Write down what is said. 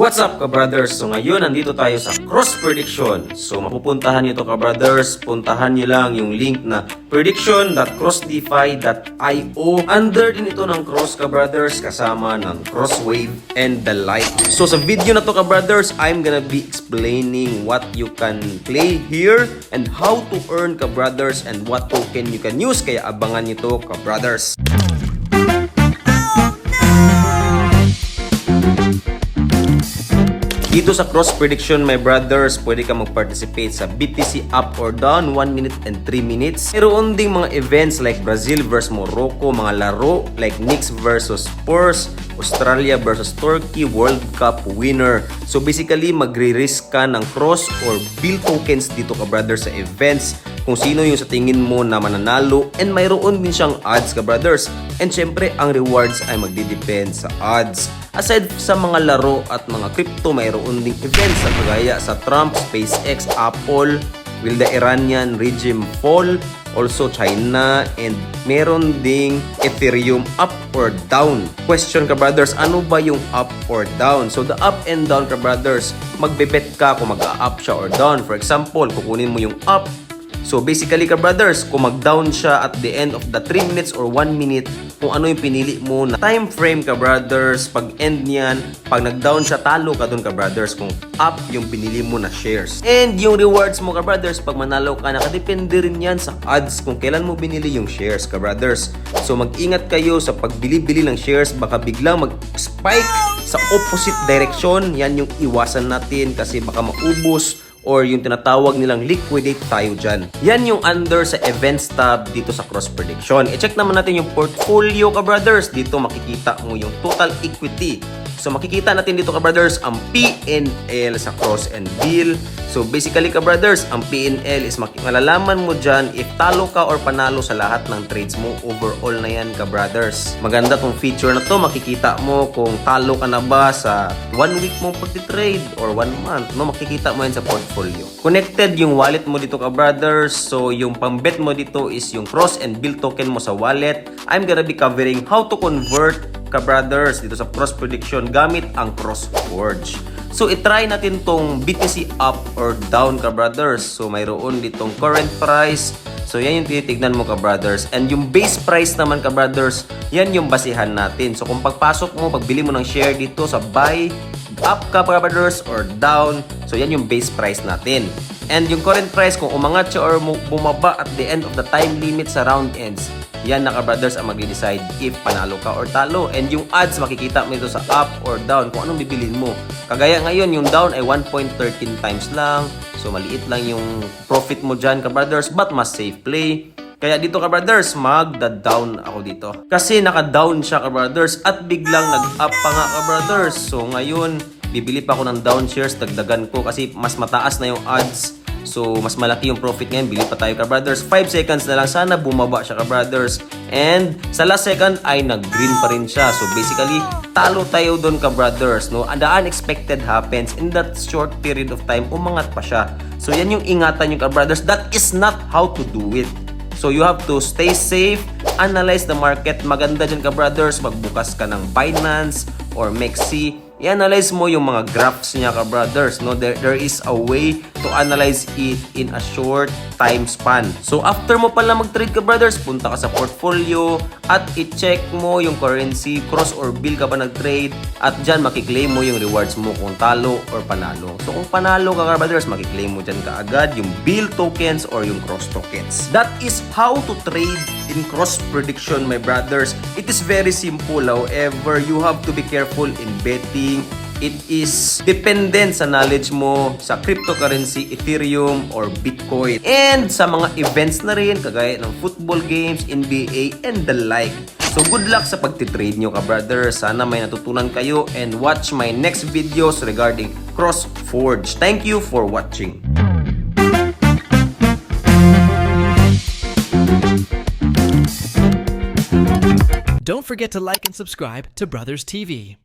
What's up ka-brothers? So ngayon nandito tayo sa cross prediction. So mapupuntahan nyo to ka-brothers. Puntahan nyo lang yung link na prediction.crossdefi.io. Under din ito ng cross ka-brothers kasama ng crosswave and the like. So sa video na to ka-brothers, I'm gonna be explaining what you can play here and how to earn ka-brothers and what token you can use. Kaya abangan nyo to ka-brothers. Dito sa cross prediction, my brothers, pwede ka mag-participate sa BTC up or down 1 minute and 3 minutes. Meron ding mga events like Brazil versus Morocco, mga laro like Knicks versus Spurs, Australia versus Turkey, World Cup winner. So basically, magre-risk ka ng cross or bill tokens dito ka brothers sa events kung sino yung sa tingin mo na mananalo, and mayroon din siyang odds ka brothers. And syempre, ang rewards ay magdidepend sa odds. Aside sa mga laro at mga crypto, mayroon ding events na kagaya sa Trump, SpaceX, Apple, will the Iranian regime fall, also China, and meron ding Ethereum up or down. Question ka brothers, ano ba yung up or down? So the up and down ka brothers, magbe-bet ka kung mag-up siya or down. For example, kukunin mo yung up. So basically ka brothers, kung mag-down siya at the end of the 3 minutes or 1 minute, kung ano yung pinili mo na time frame ka brothers, pag end niyan, pag nag-down siya, talo ka dun ka brothers kung up yung pinili mo na shares. And yung rewards mo ka brothers, pag manalo ka, nakadepende rin yan sa odds kung kailan mo binili yung shares ka brothers. So mag-ingat kayo sa pagbili-bili ng shares, baka biglang mag-spike sa opposite direction. Yan yung iwasan natin kasi baka maubos or yung tinatawag nilang liquidate tayo dyan. Yan yung under sa events tab dito sa cross prediction. I-check naman natin yung portfolio ka brothers. Dito makikita mo yung total equity. So makikita natin dito ka brothers ang PNL sa cross and bill. So basically ka brothers, ang PNL is malalaman mo dyan if talo ka or panalo sa lahat ng trades mo. Overall na yan ka brothers. Maganda tong feature na to. Makikita mo kung talo ka na ba sa 1 week mong pagtitrade or 1 month. No, makikita mo yan sa portfolio. Connected yung wallet mo dito ka brothers. So yung pang-bet mo dito is yung cross and bill token mo sa wallet. I'm gonna be covering how to convert ka brothers dito sa cross prediction gamit ang CrossForge. So itry natin tong BTC up or down ka brothers. So mayroon ditong current price. So yan yung tinitignan mo ka brothers. And yung base price naman ka brothers, yan yung basihan natin. So kung pagpasok mo, pagbili mo ng share dito sa buy, up ka brothers or down, so yan yung base price natin. And yung current price, kung umangat siya or bumaba at the end of the time limit sa round ends, yan na ka brothers ang mag-decide if panalo ka or talo. And yung odds, makikita mo ito sa up or down kung anong bibilin mo. Kagaya ngayon, yung down ay 1.13 times lang. So maliit lang yung profit mo dyan ka brothers, but mas safe play. Kaya dito ka brothers, magda-down ako dito. Kasi naka-down siya ka brothers at biglang nag-up pa nga ka brothers. So ngayon, bibili pa ako ng down shares, dagdagan ko kasi mas mataas na yung odds. So mas malaki yung profit ngayon, bili pa tayo ka brothers. 5 seconds na lang, sana bumaba siya ka brothers. And sa last second ay nag-green pa rin siya. So basically, talo tayo doon ka brothers, no? And the unexpected happens in that short period of time, umangat pa siya. So yan yung ingatan nyo ka brothers. That is not how to do it. So you have to stay safe, analyze the market. Maganda dyan ka brothers, magbukas ka ng Binance or Mexi. I-analyze mo yung mga graphs niya ka brothers, no? There is a way to analyze it in a short time span. So after mo pala mag-trade ka brothers, punta ka sa portfolio at i-check mo yung currency, cross or bill ka ba nag-trade, at dyan makiklaim mo yung rewards mo kung talo or panalo. So kung panalo ka brothers, makiklaim mo dyan kaagad yung bill tokens or yung cross tokens. That is how to trade in cross prediction my brothers. It is very simple, however you have to be careful in betting. It is dependent sa knowledge mo sa cryptocurrency, Ethereum, or Bitcoin. And sa mga events na rin, kagaya ng football games, NBA, and the like. So good luck sa pagtitrade nyo ka brothers. Sana may natutunan kayo and watch my next videos regarding CrossForge. Thank you for watching. Don't forget to like and subscribe to Brothers TV.